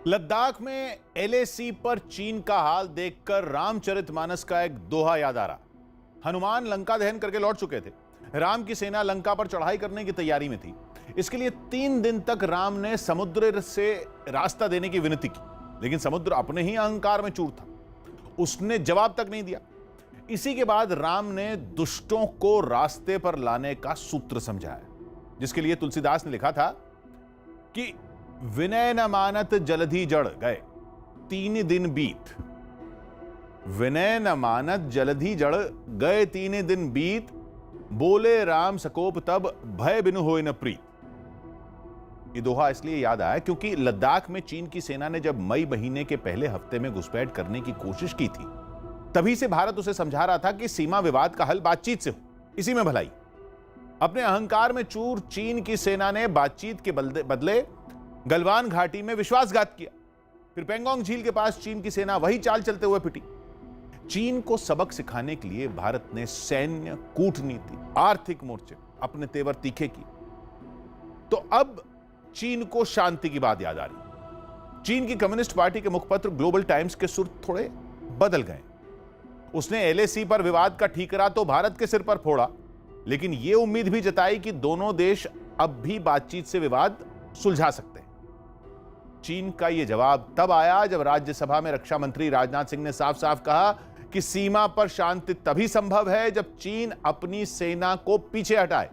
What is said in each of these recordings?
लद्दाख में एलएसी पर चीन का हाल देखकर रामचरितमानस का एक दोहा याद आ रहा। हनुमान लंका दहन करके लौट चुके थे। राम की सेना लंका पर चढ़ाई करने की तैयारी में थी। इसके लिए 3 दिन तक राम ने समुद्र से रास्ता देने की विनती की, लेकिन समुद्र अपने ही अहंकार में चूर था। उसने जवाब तक नहीं दिया। इसी के बाद राम ने दुष्टों को रास्ते पर लाने का सूत्र समझाया, जिसके लिए तुलसीदास ने लिखा था कि विनय न मानत जलधि जड़ गए 3 दिन बीत। विनय न मानत जलधि जड़ गए 3 दिन बीत, बोले राम सकोप तब भय बिनु होय न प्रीत। ये दोहा इसलिए याद आया क्योंकि लद्दाख में चीन की सेना ने जब मई महीने के पहले हफ्ते में घुसपैठ करने की कोशिश की थी, तभी से भारत उसे समझा रहा था कि सीमा विवाद का हल बातचीत से हो, इसी में भलाई। अपने अहंकार में चूर चीन की सेना ने बातचीत के बदले गलवान घाटी में विश्वासघात किया। फिर पेंगोंग झील के पास चीन की सेना वही चाल चलते हुए पिटी। चीन को सबक सिखाने के लिए भारत ने सैन्य, कूटनीति, आर्थिक मोर्चे अपने तेवर तीखे किए। तो अब चीन को शांति की बात याद आ रही। चीन की कम्युनिस्ट पार्टी के मुखपत्र ग्लोबल टाइम्स के सुर थोड़े बदल गए। उसने एलएसी पर विवाद का ठीकरा तो भारत के सिर पर फोड़ा, लेकिन यह उम्मीद भी जताई कि दोनों देश अब भी बातचीत से विवाद सुलझा सकते हैं। चीन का यह जवाब तब आया जब राज्यसभा में रक्षा मंत्री राजनाथ सिंह ने साफ साफ कहा कि सीमा पर शांति तभी संभव है जब चीन अपनी सेना को पीछे हटाए।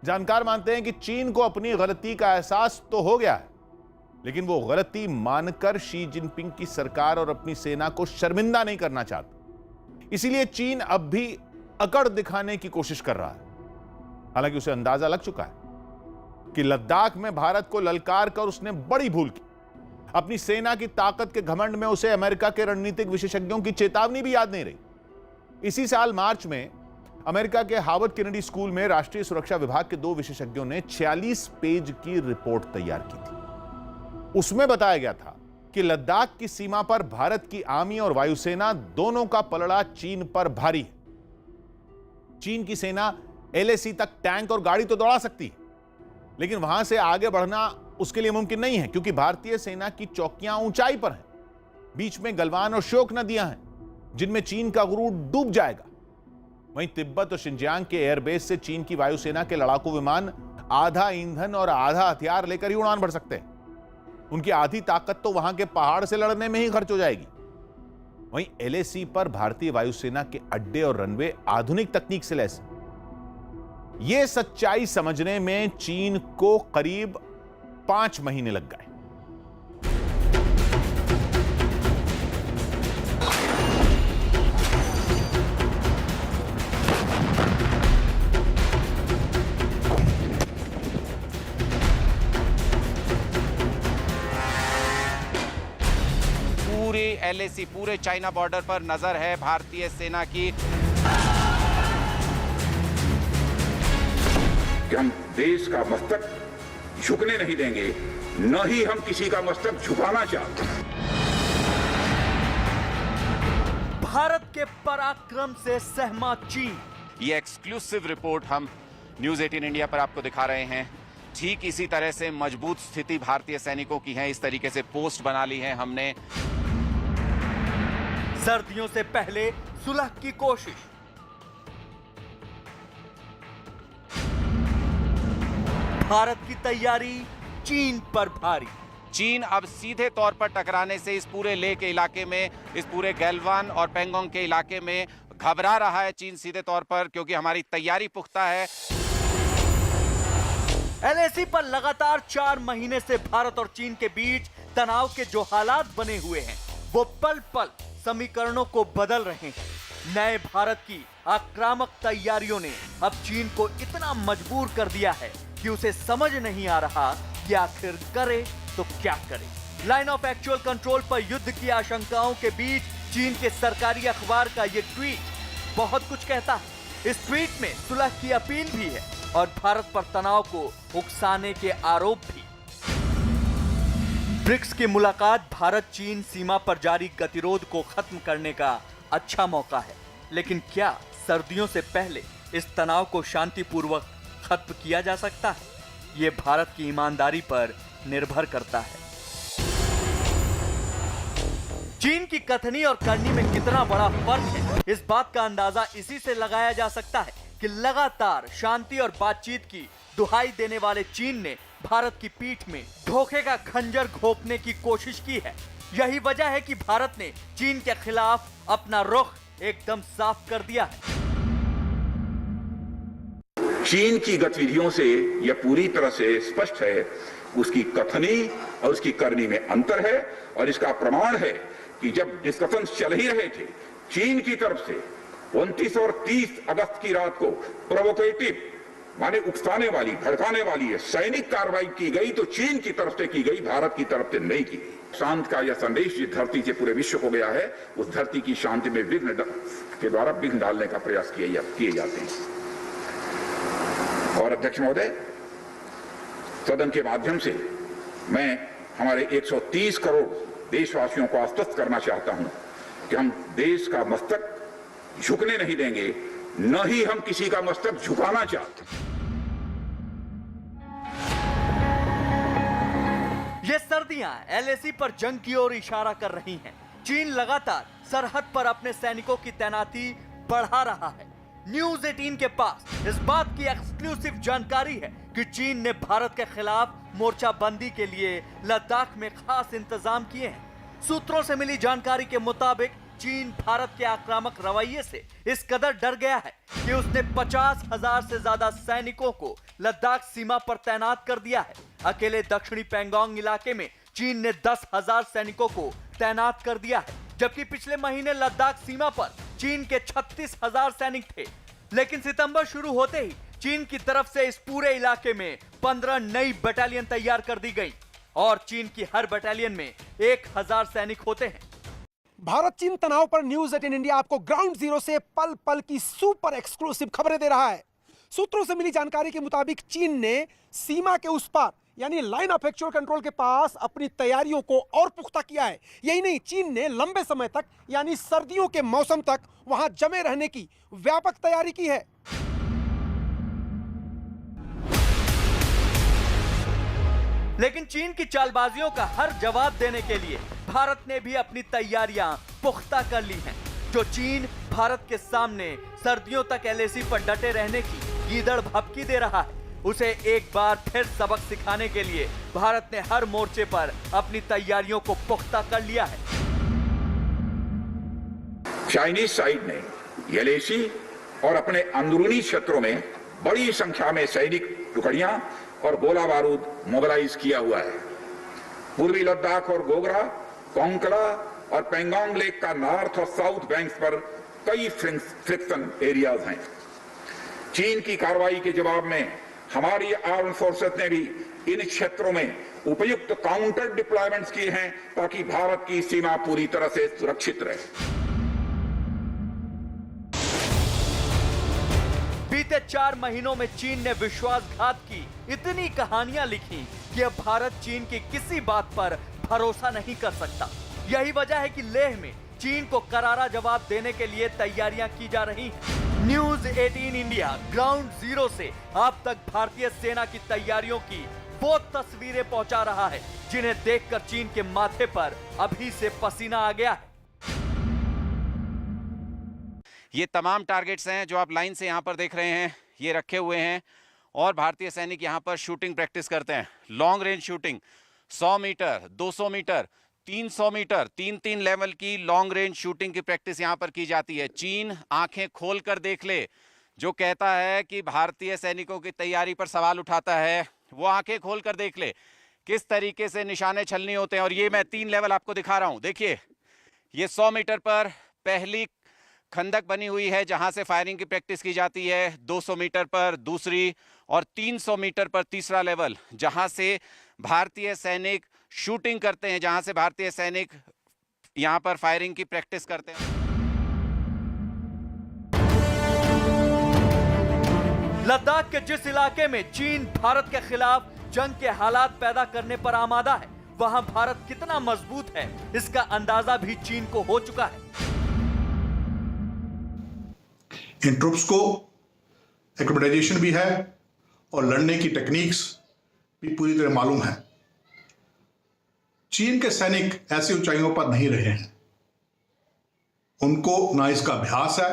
जानकार मानते हैं कि चीन को अपनी गलती का एहसास तो हो गया है, लेकिन वो गलती मानकर शी जिनपिंग की सरकार और अपनी सेना को शर्मिंदा नहीं करना चाहता। इसीलिए चीन अब भी अकड़ दिखाने की कोशिश कर रहा है। हालांकि उसे अंदाजा लग चुका है कि लद्दाख में भारत को ललकार कर उसने बड़ी भूल की। अपनी सेना की ताकत के घमंड में उसे अमेरिका के रणनीतिक विशेषज्ञों की चेतावनी भी याद नहीं रही। इसी साल मार्च में अमेरिका के हार्वर्ड केनेडी स्कूल में राष्ट्रीय सुरक्षा विभाग के 2 विशेषज्ञों ने 46 पेज की रिपोर्ट तैयार की थी। उसमें बताया गया था कि लद्दाख की सीमा पर भारत की आर्मी और वायुसेना दोनों का पलड़ा चीन पर भारी है। चीन की सेना एलएसी तक टैंक और गाड़ी तो दौड़ा सकती है, लेकिन वहां से आगे बढ़ना उसके लिए मुमकिन नहीं है, क्योंकि भारतीय सेना की चौकियां ऊंचाई पर हैं। बीच में गलवान और श्योक नदियां हैं, जिनमें चीन का गुरूर डूब जाएगा। वहीं तिब्बत और शिंजियांग के एयरबेस से चीन की वायुसेना के लड़ाकू विमान आधा ईंधन और आधा हथियार लेकर ही उड़ान भर सकते हैं। उनकी आधी ताकत तो वहां के पहाड़ से लड़ने में ही खर्च हो जाएगी। वहीं एलएसी पर भारतीय वायुसेना के अड्डे और रनवे आधुनिक तकनीक से लैस हैं। यह सच्चाई समझने में चीन को करीब 5 महीने लग गए। पूरे एलएसी, पूरे चाइना बॉर्डर पर नजर है भारतीय सेना की। कि हम देश का मस्तक झुकने नहीं देंगे, न ही हम किसी का मस्तक झुकाना चाहते हैं। भारत के पराक्रम से सहमत चीन। ये एक्सक्लूसिव रिपोर्ट हम न्यूज 18 इंडिया पर आपको दिखा रहे हैं। ठीक इसी तरह से मजबूत स्थिति भारतीय सैनिकों की है। इस तरीके से पोस्ट बना ली है हमने। सर्दियों से पहले सुलह की कोशिश। भारत की तैयारी चीन पर भारी। चीन अब सीधे तौर पर टकराने से इस पूरे लेह के इलाके में, इस पूरे गलवान और पेंगोंग के इलाके में घबरा रहा है चीन सीधे तौर पर, क्योंकि हमारी तैयारी पुख्ता है। एलएसी पर लगातार 4 महीने से भारत और चीन के बीच तनाव के जो हालात बने हुए हैं, वो पल पल समीकरणों को बदल रहे हैं। नए भारत की आक्रामक तैयारियों ने अब चीन को इतना मजबूर कर दिया है कि उसे समझ नहीं आ रहा कि आखिर करे तो क्या करे। लाइन ऑफ एक्चुअल कंट्रोल पर युद्ध की आशंकाओं के बीच चीन के सरकारी अखबार का यह ट्वीट बहुत कुछ कहता है। इस ट्वीट में सुलह की अपील भी है और भारत पर तनाव को उकसाने के आरोप भी। ब्रिक्स की मुलाकात भारत चीन सीमा पर जारी गतिरोध को खत्म करने का अच्छा मौका है, लेकिन क्या सर्दियों से पहले इस तनाव को शांतिपूर्वक खत्म किया जा सकता है? ये भारत की ईमानदारी पर निर्भर करता है। चीन की कथनी और करनी में कितना बड़ा फर्क है, इस बात का अंदाजा इसी से लगाया जा सकता है कि लगातार शांति और बातचीत की दुहाई देने वाले चीन ने भारत की पीठ में धोखे का खंजर घोंपने की कोशिश की है। यही वजह है कि भारत ने चीन के खिलाफ अपना रुख एकदम साफ कर दिया है। चीन की गतिविधियों से यह पूरी तरह से स्पष्ट है, उसकी कथनी और उसकी करनी में अंतर है। और इसका प्रमाण है कि जब डिस्कशन चल ही रहे थे, चीन की तरफ से 29 और 30 अगस्त की रात को प्रोवोकेटिव माने उकसाने वाली, भड़काने वाली है सैनिक कार्रवाई की गई, तो चीन की तरफ से की गई, भारत की तरफ से नहीं की गई। शांति का यह संदेश जिस धरती से पूरे विश्व को गया है, उस धरती की शांति में विघ्न के द्वारा विघ्न डालने का प्रयास किए जाते हैं। और अध्यक्ष महोदय, सदन के माध्यम से मैं हमारे 130 करोड़ देशवासियों को आश्वस्त करना चाहता हूं कि हम देश का मस्तक झुकने नहीं देंगे, न ही हम किसी का मस्तक झुकाना चाहते। ये सर्दियां एलएसी पर जंग की ओर इशारा कर रही हैं। चीन लगातार सरहद पर अपने सैनिकों की तैनाती बढ़ा रहा है। न्यूज 18 के पास इस बात की एक्सक्लूसिव जानकारी है कि चीन ने भारत के खिलाफ मोर्चाबंदी के लिए लद्दाख में खास इंतजाम किए हैं। सूत्रों से मिली जानकारी के मुताबिक चीन भारत के आक्रामक रवैये से इस कदर डर गया है कि उसने 50,000 से ज्यादा सैनिकों को लद्दाख सीमा पर तैनात कर दिया है। अकेले दक्षिणी पैंगोंग इलाके में चीन ने 10,000 सैनिकों को तैनात कर दिया है, जबकि पिछले महीने लद्दाख सीमा पर चीन के 36,000 सैनिक थे। लेकिन सितंबर शुरू होते ही चीन की तरफ से इस पूरे इलाके में 15 नई बटालियन तैयार कर दी गई और चीन की हर बटालियन में 1,000 सैनिक होते हैं। भारत चीन तनाव पर न्यूज 18 इंडिया आपको ग्राउंड जीरो से पल पल की सुपर एक्सक्लूसिव खबरें दे रहा है। सूत्रों से मिली जानकारी के मुताबिक चीन ने सीमा के उस पार यानी लाइन ऑफ एक्चुअल कंट्रोल के पास अपनी तैयारियों को और पुख्ता किया है। यही नहीं, चीन ने लंबे समय तक यानी सर्दियों के मौसम तक वहां जमे रहने की व्यापक तैयारी की है। लेकिन चीन की चालबाजियों का हर जवाब देने के लिए भारत ने भी अपनी तैयारियां पुख्ता कर ली हैं। जो चीन भारत के सामने सर्दियों तक एलएसी पर डटे रहने की गीदड़ भभकी दे रहा है, उसे एक बार फिर सबक सिखाने के लिए भारत ने हर मोर्चे पर अपनी तैयारियों को पुख्ता कर लिया है। चाइनीज साइड ने एलएसी और अपने अंदरूनी क्षेत्रों में बड़ी संख्या में सैनिक टुकड़ियां और गोला बारूद मोबिलाइज किया हुआ है। पूर्वी लद्दाख और गोगरा, कोंकला और पेंगोंग लेक का नॉर्थ और साउथ बैंक्स पर कई फ्रिक्शन एरियाज हैं। चीन की कार्रवाई के जवाब में हमारी आर्म फोर्सेस ने भी इन क्षेत्रों में उपयुक्त काउंटर डिप्लॉयमेंट्स किए हैं ताकि भारत की सीमा पूरी तरह से सुरक्षित रहे। बीते 4 महीनों में चीन ने विश्वासघात की इतनी कहानियां लिखी कि अब भारत चीन की किसी बात पर भरोसा नहीं कर सकता। यही वजह है कि लेह में चीन को करारा जवाब देने के लिए तैयारियां की जा रही हैं। न्यूज 18 इंडिया ग्राउंड जीरो से आप तक भारतीय सेना की तैयारियों की वो तस्वीरें पहुंचा रहा है जिन्हें देखकर चीन के माथे पर अभी से पसीना आ गया है। ये तमाम टारगेट्स हैं जो आप लाइन से यहाँ पर देख रहे हैं, ये रखे हुए हैं और भारतीय सैनिक यहाँ पर शूटिंग प्रैक्टिस करते हैं। Long range shooting 100 metre, 200 metre, 300 metre, 3-3 level की लॉन्ग रेंज शूटिंग की प्रैक्टिस यहाँ पर की जाती है। चीन आंखें खोल कर देख ले, जो कहता है कि भारतीय सैनिकों की तैयारी पर सवाल उठाता है, वो आंखें खोल कर देख ले किस तरीके से निशाने छलनी होते हैं। और ये मैं 3 लेवल आपको दिखा रहा हूँ। देखिए, ये 100 मीटर पर पहली खंदक बनी हुई है जहां से फायरिंग की प्रैक्टिस की जाती है, 200 मीटर पर दूसरी और 300 मीटर पर तीसरा लेवल जहां से भारतीय सैनिक शूटिंग करते हैं, जहां से भारतीय सैनिक यहां पर फायरिंग की प्रैक्टिस करते हैं। लद्दाख के जिस इलाके में चीन भारत के खिलाफ जंग के हालात पैदा करने पर आमादा है, वहां भारत कितना मजबूत है इसका अंदाजा भी चीन को हो चुका है। इन ट्रुप्स को एक्रोबेटाइजेशन भी है और लड़ने की टेक्निक्स भी पूरी तरह मालूम है। चीन के सैनिक ऐसी ऊंचाइयों पर नहीं रहे हैं। उनको ना इसका अभ्यास है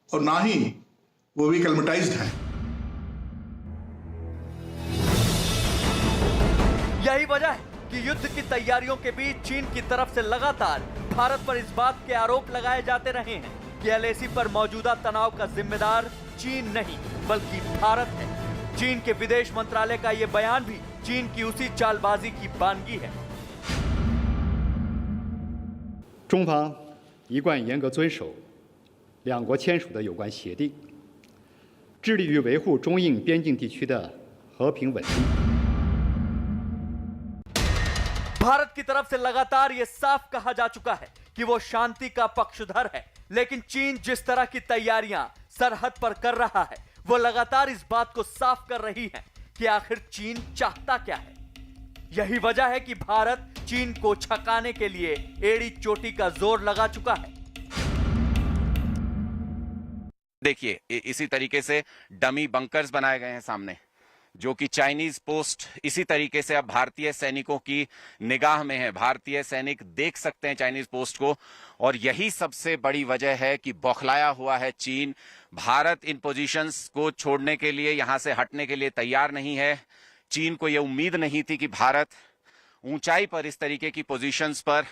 और ना ही वो भी एक्लेमेटाइज्ड हैं। यही वजह है कि युद्ध की तैयारियों के बीच चीन की तरफ से लगातार भारत पर इस बात के आरोप लगाए जाते रहे हैं कि एलएसी पर मौजूदा तनाव का जिम्मेदार चीन नहीं बल्कि भारत है। चीन के विदेश मंत्रालय का यह बयान भी चीन की उसी चालबाजी की बानगी है। 中方一贯严格遵守两国签署的有关协定，致力于维护中印边境地区的和平稳定。 भारत की तरफ से लगातार यह साफ कहा जा चुका है कि वो शांति का पक्षधर है, लेकिन चीन जिस तरह की तैयारियां सरहद पर कर रहा है वो लगातार इस बात को साफ कर रही है कि आखिर चीन चाहता क्या है। यही वजह है कि भारत चीन को छकाने के लिए एड़ी चोटी का जोर लगा चुका है। देखिए इसी तरीके से डमी बंकर्स बनाए गए हैं सामने, जो कि चाइनीज पोस्ट इसी तरीके से अब भारतीय सैनिकों की निगाह में है। भारतीय सैनिक देख सकते हैं चाइनीज पोस्ट को, और यही सबसे बड़ी वजह है कि बौखलाया हुआ है चीन। भारत इन पोजीशंस को छोड़ने के लिए, यहां से हटने के लिए तैयार नहीं है। चीन को यह उम्मीद नहीं थी कि भारत ऊंचाई पर इस तरीके की पोजीशंस पर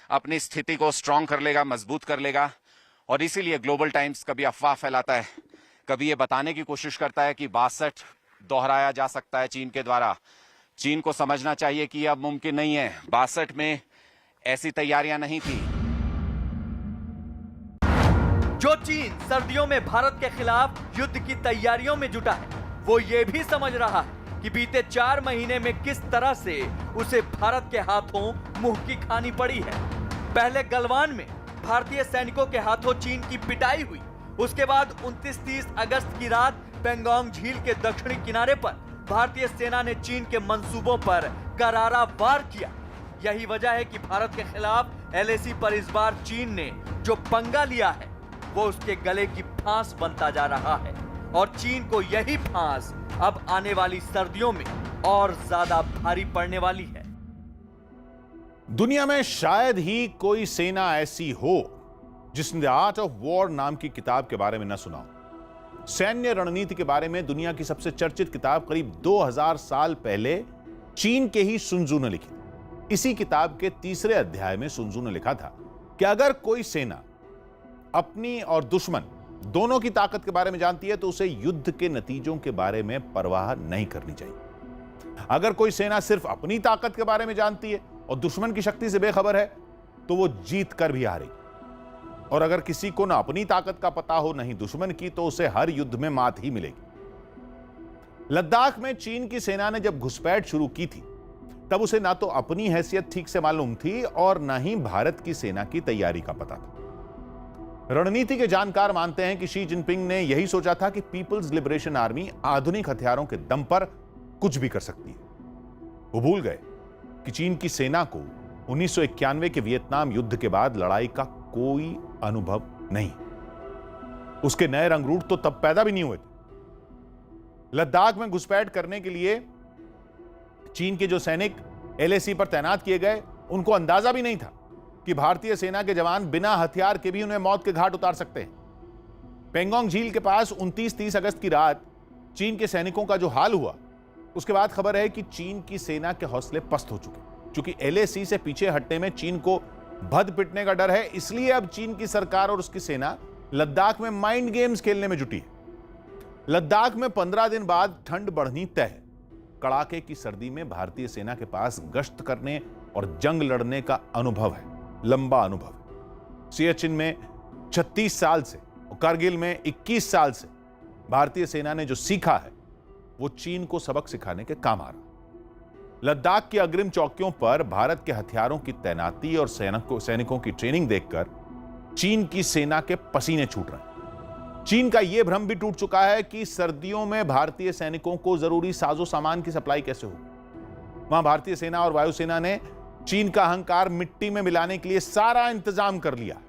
अपनी स्थिति को स्ट्रांग कर लेगा, मजबूत कर लेगा। और इसीलिए ग्लोबल टाइम्स कभी अफवाह फैलाता है, कभी ये बताने की कोशिश करता है कि 62 दोहराया जा सकता है चीन के द्वारा। चीन को समझना चाहिए कि अब मुमकिन नहीं है। 62 में ऐसी तैयारियां नहीं थी। जो चीन सर्दियों में भारत के खिलाफ युद्ध की तैयारियों में जुटा है, वो ये भी समझ रहा है कि बीते 4 महीने में किस तरह से उसे भारत के हाथों मुंह की खानी पड़ी है। पहले गलवान में भारतीय सैनिकों के हाथों चीन की पिटाई हुई। उसके बाद 29-30 अगस्त की रात पेंगोंग झील के दक्षिणी किनारे पर भारतीय सेना ने चीन के मंसूबों पर करारा वार किया। यही वजह है कि भारत के खिलाफ एलएसी पर इस बार चीन ने जो पंगा लिया है वो उसके गले की फांस बनता जा रहा है, और चीन को यही फांस अब आने वाली सर्दियों में और ज्यादा भारी पड़ने वाली है। दुनिया में शायद ही कोई सेना ऐसी हो जिसने द आर्ट ऑफ वॉर नाम की किताब के बारे में न सुना हो। सैन्य रणनीति के बारे में दुनिया की सबसे चर्चित किताब करीब 2000 साल पहले चीन के ही सुन त्सू ने लिखी। इसी किताब के 3रे अध्याय में सुन त्सू ने लिखा था कि अगर कोई सेना अपनी और दुश्मन दोनों की ताकत के बारे में जानती है तो उसे युद्ध के नतीजों के बारे में परवाह नहीं करनी चाहिए। अगर कोई सेना सिर्फ अपनी ताकत के बारे में जानती है और दुश्मन की शक्ति से बेखबर है तो वो जीत कर भी हारेगी। और अगर किसी को ना अपनी ताकत का पता हो नहीं दुश्मन की, तो उसे हर युद्ध में मात ही मिलेगी। लद्दाख में चीन की सेना ने जब घुसपैठ शुरू की थी तब उसे ना तो अपनी हैसियत ठीक से मालूम थी और ना ही भारत की सेना की तैयारी का पता था। रणनीति के जानकार मानते हैं कि शी जिनपिंग ने यही सोचा था कि पीपल्स लिबरेशन आर्मी आधुनिक हथियारों के दम पर कुछ भी कर सकती है। वो भूल गए कि चीन की सेना को 1991 के वियतनाम युद्ध के बाद लड़ाई का कोई अनुभव नहीं। उसके नए रंगरूट तो तब पैदा भी नहीं हुए थे। लद्दाख में घुसपैठ करने के लिए चीन के जो सैनिक एलएसी पर तैनात किए गए, उनको अंदाजा भी नहीं था कि भारतीय सेना के जवान बिना हथियार के भी उन्हें मौत के घाट उतार सकते हैं। पेंगोंग झील के पास 29-30 अगस्त की रात चीन के सैनिकों का जो हाल हुआ, उसके बाद खबर है कि चीन की सेना के हौसले पस्त हो चुके। क्योंकि एलएसी से पीछे हटने में चीन को भद पिटने का डर है, इसलिए अब चीन की सरकार और उसकी सेना लद्दाख में माइंड गेम्स खेलने में जुटी है। लद्दाख में 15 दिन बाद ठंड बढ़नी तय है। कड़ाके की सर्दी में भारतीय सेना के पास गश्त करने और जंग लड़ने का अनुभव है, लंबा अनुभव है। सियाचिन में 36 साल से और कारगिल में 21 साल से भारतीय सेना ने जो सीखा है वो चीन को सबक सिखाने के काम आ रहा। लद्दाख की अग्रिम चौकियों पर भारत के हथियारों की तैनाती और सैनिकों की ट्रेनिंग देखकर चीन की सेना के पसीने छूट रहे हैं। चीन का यह भ्रम भी टूट चुका है कि सर्दियों में भारतीय सैनिकों को जरूरी साजो सामान की सप्लाई कैसे होगी। वहां भारतीय सेना और वायुसेना ने चीन का अहंकार मिट्टी में मिलाने के लिए सारा इंतजाम कर लिया।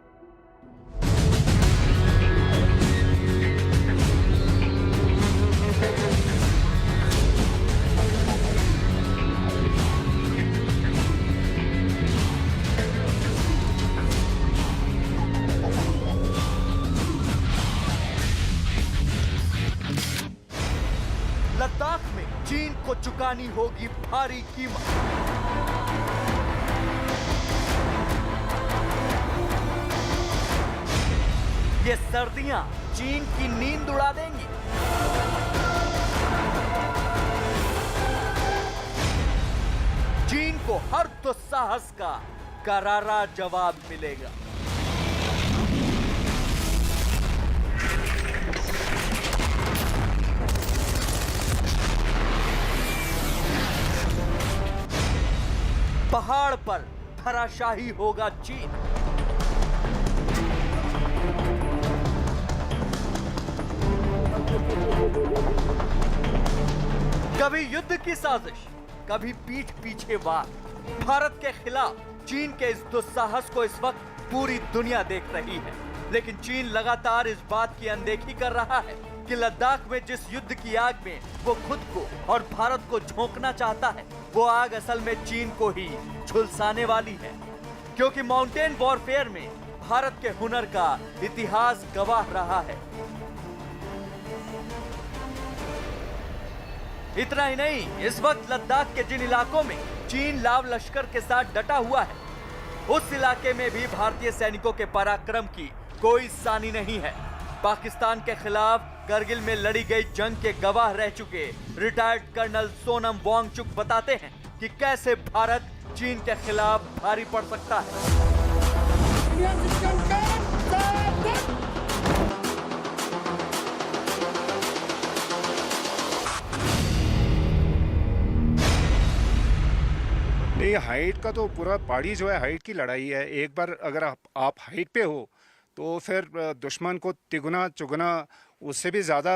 चुकानी होगी भारी कीमत। ये सर्दियां चीन की नींद उड़ा देंगी। चीन को हर दुस्साहस का करारा जवाब मिलेगा। पहाड़ पर धराशाही होगा चीन। कभी युद्ध की साजिश, कभी पीठ पीछे वार। भारत के खिलाफ चीन के इस दुस्साहस को इस वक्त पूरी दुनिया देख रही है, लेकिन चीन लगातार इस बात की अनदेखी कर रहा है कि लद्दाख में जिस युद्ध की आग में वो खुद को और भारत को झोंकना चाहता है, वो आग असल में चीन को ही झुलसाने वाली है। क्योंकि माउंटेन वॉरफेयर में भारत के हुनर का इतिहास गवाह रहा है। इतना ही नहीं, इस वक्त लद्दाख के जिन इलाकों में चीन लाव लश्कर के साथ डटा हुआ है, उस इलाके में भी भारतीय सैनिकों के पराक्रम की कोई सानी नहीं है। पाकिस्तान के खिलाफ करगिल में लड़ी गई जंग के गवाह रह चुके रिटायर्ड कर्नल सोनम वांगचुक बताते हैं कि कैसे भारत चीन के खिलाफ भारी पड़ सकता है। नहीं, हाइट का तो पूरा पहाड़ी जो है हाइट की लड़ाई है। एक बार अगर आप हाइट पे हो तो फिर दुश्मन को तिगुना चुगना उससे भी ज़्यादा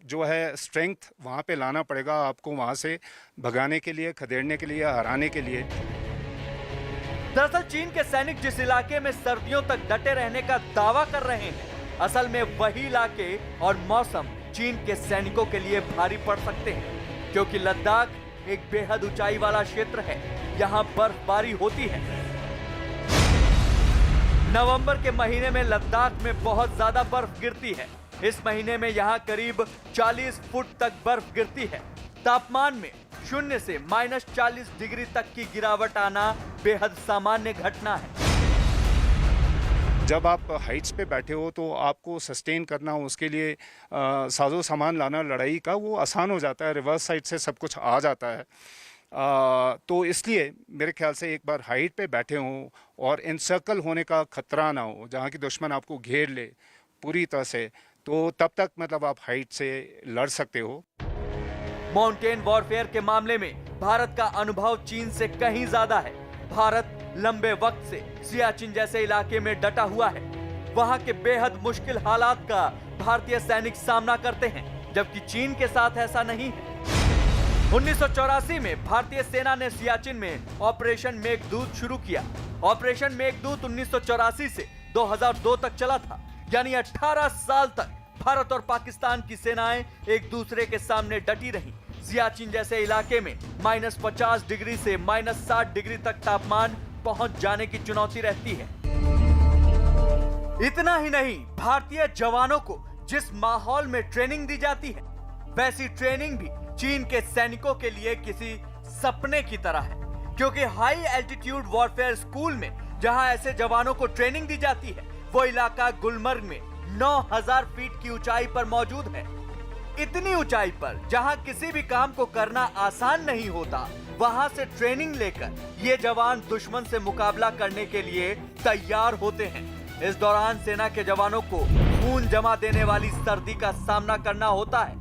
जो है स्ट्रेंथ वहाँ पे लाना पड़ेगा आपको, वहाँ से भगाने के लिए, खदेड़ने के लिए, हराने के लिए। दरअसल चीन के सैनिक जिस इलाके में सर्दियों तक डटे रहने का दावा कर रहे हैं, असल में वही इलाके और मौसम चीन के सैनिकों के लिए भारी पड़ सकते हैं। क्योंकि लद्दाख एक बेहद ऊंचाई वाला क्षेत्र है, यहाँ बर्फबारी होती है। नवंबर के महीने में लद्दाख में बहुत ज्यादा बर्फ गिरती है। इस महीने में यहाँ करीब 40 फुट तक बर्फ गिरती है। तापमान में 0 से -40 डिग्री तक की गिरावट आना बेहद सामान्य घटना है। जब आप हाइट्स पे बैठे हो तो आपको सस्टेन करना, उसके लिए साजो सामान लाना लड़ाई का वो आसान हो जाता है, रिवर्स साइड से सब कुछ आ जाता है। तो इसलिए मेरे ख्याल से एक बार हाइट पे बैठे हों और इनसर्कल होने का खतरा ना हो, जहाँ की दुश्मन आपको घेर ले पूरी तरह से, तो तब तक मतलब आप हाइट से लड़ सकते हो। माउंटेन वॉरफेयर के मामले में भारत का अनुभव चीन से कहीं ज्यादा है। भारत लंबे वक्त से सियाचिन जैसे इलाके में डटा हुआ है। वहां के बेहद मुश्किल हालात का भारतीय सैनिक सामना करते हैं, जबकि चीन के साथ ऐसा नहीं है। 1984 में भारतीय सेना ने सियाचिन में ऑपरेशन मेघदूत शुरू किया। ऑपरेशन मेघदूत 1984 से 2002 तक चला था, यानी 18 साल तक भारत और पाकिस्तान की सेनाएं एक दूसरे के सामने डटी रहीं। सियाचिन जैसे इलाके में -50 डिग्री से -60 डिग्री तक तापमान पहुंच जाने की चुनौती रहती है। इतना ही नहीं, भारतीय जवानों को जिस माहौल में ट्रेनिंग दी जाती है, वैसी ट्रेनिंग भी चीन के सैनिकों के लिए किसी सपने की तरह है। क्योंकि हाई एल्टीट्यूड वॉरफेयर स्कूल में जहां ऐसे जवानों को ट्रेनिंग दी जाती है, वो इलाका गुलमर्ग में 9000 फीट की ऊंचाई पर मौजूद है। इतनी ऊंचाई पर जहां किसी भी काम को करना आसान नहीं होता, वहां से ट्रेनिंग लेकर ये जवान दुश्मन से मुकाबला करने के लिए तैयार होते हैं। इस दौरान सेना के जवानों को खून जमा देने वाली सर्दी का सामना करना होता है।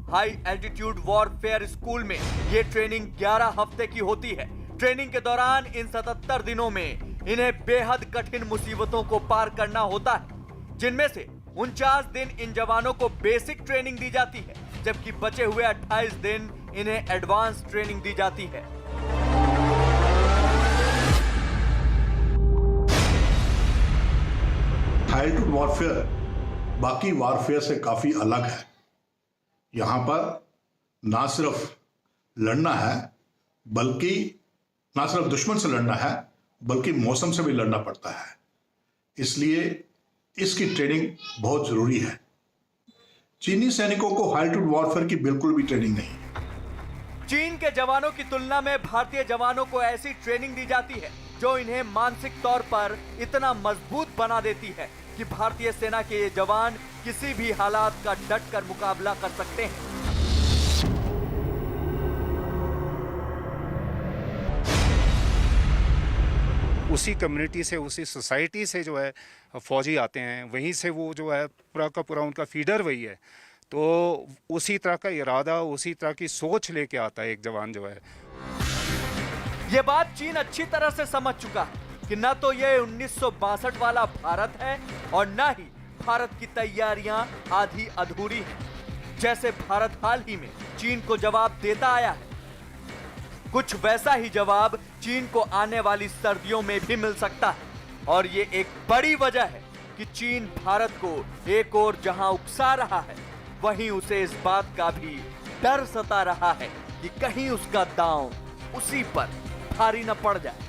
हाई एल्टीट्यूड वॉरफेयर स्कूल में ये ट्रेनिंग 11 हफ्ते की होती है। ट्रेनिंग के दौरान इन 77 दिनों में इन्हें बेहद कठिन मुसीबतों को पार करना होता है, जिनमें से 49 दिन इन जवानों को बेसिक ट्रेनिंग दी जाती है, जबकि बचे हुए 28 दिन इन्हें एडवांस ट्रेनिंग दी जाती है। हाई एल्टीट्यूड वॉरफेयर बाकी वॉरफेयर से काफी अलग है। यहां पर ना सिर्फ लड़ना है, बल्कि ना सिर्फ दुश्मन से लड़ना है, बल्कि मौसम से भी लड़ना पड़ता है। इसलिए इसकी ट्रेनिंग बहुत जरूरी है। चीनी सैनिकों को हाई एल्टीट्यूड वॉरफेयर की बिल्कुल भी ट्रेनिंग नहीं है। चीन के जवानों की तुलना में भारतीय जवानों को ऐसी ट्रेनिंग दी जाती है जो इन्हें मानसिक तौर पर इतना मजबूत बना देती है कि भारतीय सेना के ये जवान किसी भी हालात का डट कर मुकाबला कर सकते हैं। उसी कम्युनिटी से, उसी सोसाइटी से जो है फौजी आते हैं, वहीं से वो जो है पूरा का पूरा उनका फीडर वही है, तो उसी तरह का इरादा, उसी तरह की सोच लेके आता है एक जवान जो है। ये बात चीन अच्छी तरह से समझ चुका है कि न तो ये 1962 वाला भारत है और न ही भारत की तैयारियां आधी अधूरी हैं। जैसे भारत हाल ही में चीन को जवाब देता आया है, कुछ वैसा ही जवाब चीन को आने वाली सर्दियों में भी मिल सकता है। और ये एक बड़ी वजह है कि चीन भारत को एक और जहां उकसा रहा है, वहीं उसे इस बात का भी डर सता रहा है कि कहीं उसका दांव उसी पर भारी न पड़ जाए।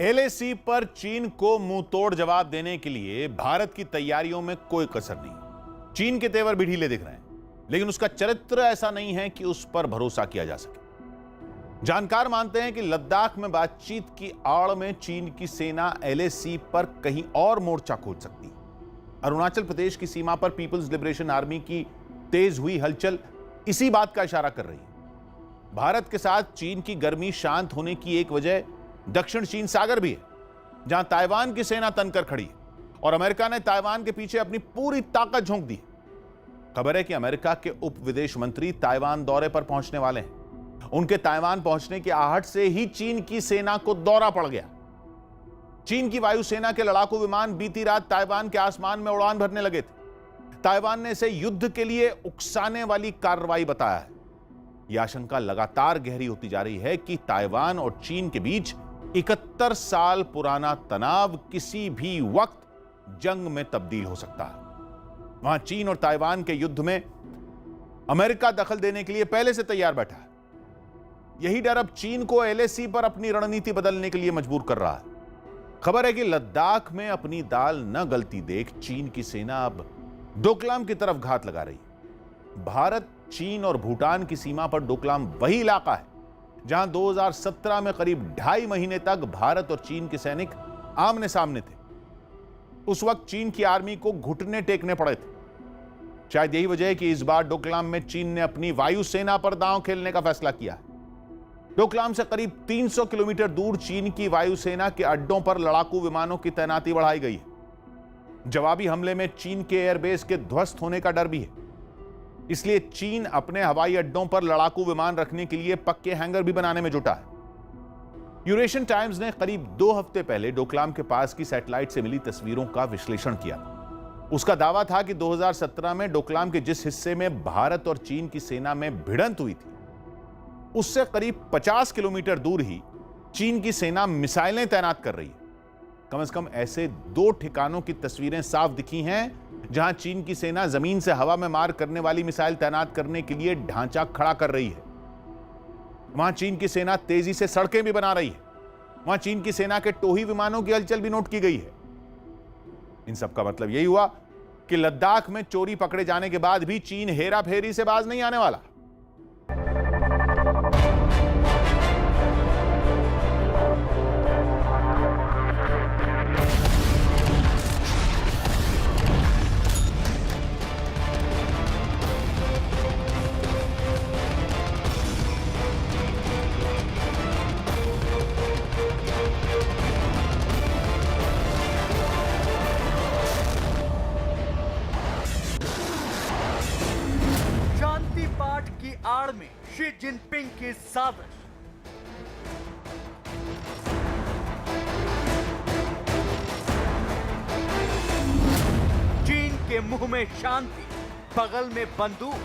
एलएसी पर चीन को मुंह तोड़ जवाब देने के लिए भारत की तैयारियों में कोई कसर नहीं। चीन के तेवर भी ढीले दिख रहे हैं, लेकिन उसका चरित्र ऐसा नहीं है कि उस पर भरोसा किया जा सके। जानकार मानते हैं कि लद्दाख में बातचीत की आड़ में चीन की सेना एलएसी पर कहीं और मोर्चा खोल सकती है। अरुणाचल प्रदेश की सीमा पर पीपल्स लिबरेशन आर्मी की तेज हुई हलचल इसी बात का इशारा कर रही है। भारत के साथ चीन की गर्मी शांत होने की एक वजह दक्षिण चीन सागर भी है, जहां ताइवान की सेना तनकर खड़ी है और अमेरिका ने ताइवान के पीछे अपनी पूरी ताकत झोंक दी। खबर है कि अमेरिका के उप विदेश मंत्री ताइवान दौरे पर पहुंचने वाले हैं। उनके ताइवान पहुंचने की आहट से ही चीन की सेना को दौरा पड़ गया। चीन की वायुसेना के लड़ाकू विमान बीती रात ताइवान के आसमान में उड़ान भरने लगे थे। ताइवान ने इसे युद्ध के लिए उकसाने वाली कार्रवाई बताया है। यह आशंका लगातार गहरी होती जा रही है कि ताइवान और चीन के बीच 71 साल पुराना तनाव किसी भी वक्त जंग में तब्दील हो सकता है। वहां चीन और ताइवान के युद्ध में अमेरिका दखल देने के लिए पहले से तैयार बैठा है। यही डर अब चीन को एलएसी पर अपनी रणनीति बदलने के लिए मजबूर कर रहा है। खबर है कि लद्दाख में अपनी दाल न गलती देख चीन की सेना अब डोकलाम की तरफ घात लगा रही है। भारत, चीन और भूटान की सीमा पर डोकलाम वही इलाका है जहां 2017 में करीब 2.5 महीने तक भारत और चीन के सैनिक आमने सामने थे। उस वक्त चीन की आर्मी को घुटने टेकने पड़े थे। शायद यही वजह है कि इस बार डोकलाम में चीन ने अपनी वायुसेना पर दांव खेलने का फैसला किया है। डोकलाम से करीब 300 किलोमीटर दूर चीन की वायुसेना के अड्डों पर लड़ाकू विमानों की तैनाती बढ़ाई गई है। जवाबी हमले में चीन के एयरबेस के ध्वस्त होने का डर भी है। इसलिए चीन अपने हवाई अड्डों पर लड़ाकू विमान रखने के लिए पक्के हैंगर भी बनाने में जुटा है। यूरेशियन टाइम्स ने करीब 2 हफ्ते पहले डोकलाम के पास की सैटेलाइट से मिली तस्वीरों का विश्लेषण किया। उसका दावा था कि 2017 में डोकलाम के जिस हिस्से में भारत और चीन की सेना में भिड़ंत हुई थी, उससे करीब 50 किलोमीटर दूर ही चीन की सेना मिसाइलें तैनात कर रही है। कम से कम ऐसे 2 ठिकानों की तस्वीरें साफ दिखी हैं जहां चीन की सेना जमीन से हवा में मार करने वाली मिसाइल तैनात करने के लिए ढांचा खड़ा कर रही है। वहां चीन की सेना तेजी से सड़कें भी बना रही है। वहां चीन की सेना के टोही विमानों की हलचल भी नोट की गई है। इन सब का मतलब यही हुआ कि लद्दाख में चोरी पकड़े जाने के बाद भी चीन हेरा फेरी से बाज नहीं आने वाला। की आड़ में शी जिनपिंग की साजिश। चीन के मुंह में शांति, बगल में बंदूक।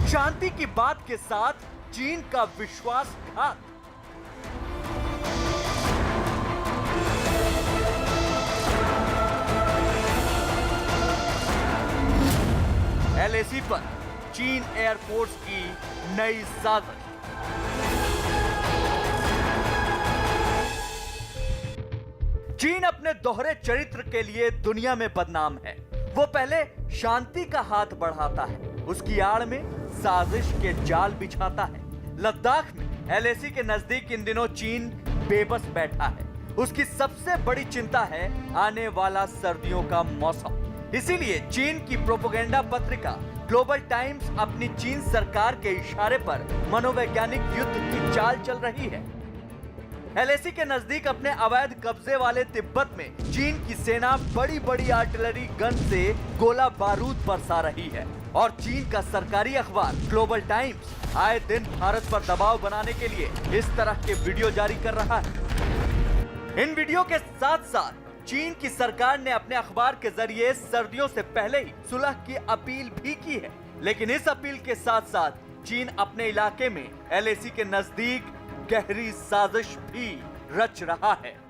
शांति की बात के साथ चीन का विश्वासघात। एलएसी पर चीन एयरफोर्स की नई साजिश। चीन अपने दोहरे चरित्र के लिए दुनिया में बदनाम है। वो पहले शांति का हाथ बढ़ाता है, उसकी आड़ में साजिश के जाल बिछाता है। लद्दाख में एलएसी के नजदीक इन दिनों चीन बेबस बैठा है। उसकी सबसे बड़ी चिंता है आने वाला सर्दियों का मौसम। इसीलिए चीन की प्रोपेगेंडा पत्रिका ग्लोबल टाइम्स अपनी चीन सरकार के इशारे पर मनोवैज्ञानिक युद्ध की चाल चल रही है। एलएसी के नजदीक अपने अवैध कब्जे वाले तिब्बत में चीन की सेना बड़ी बड़ी आर्टिलरी गन से गोला बारूद बरसा रही है और चीन का सरकारी अखबार ग्लोबल टाइम्स आए दिन भारत पर दबाव बनाने के लिए इस तरह के वीडियो जारी कर रहा है। इन वीडियो के साथ साथ चीन की सरकार ने अपने अखबार के जरिए सर्दियों से पहले ही सुलह की अपील भी की है। लेकिन इस अपील के साथ साथ चीन अपने इलाके में एलएसी के नजदीक गहरी साजिश भी रच रहा है।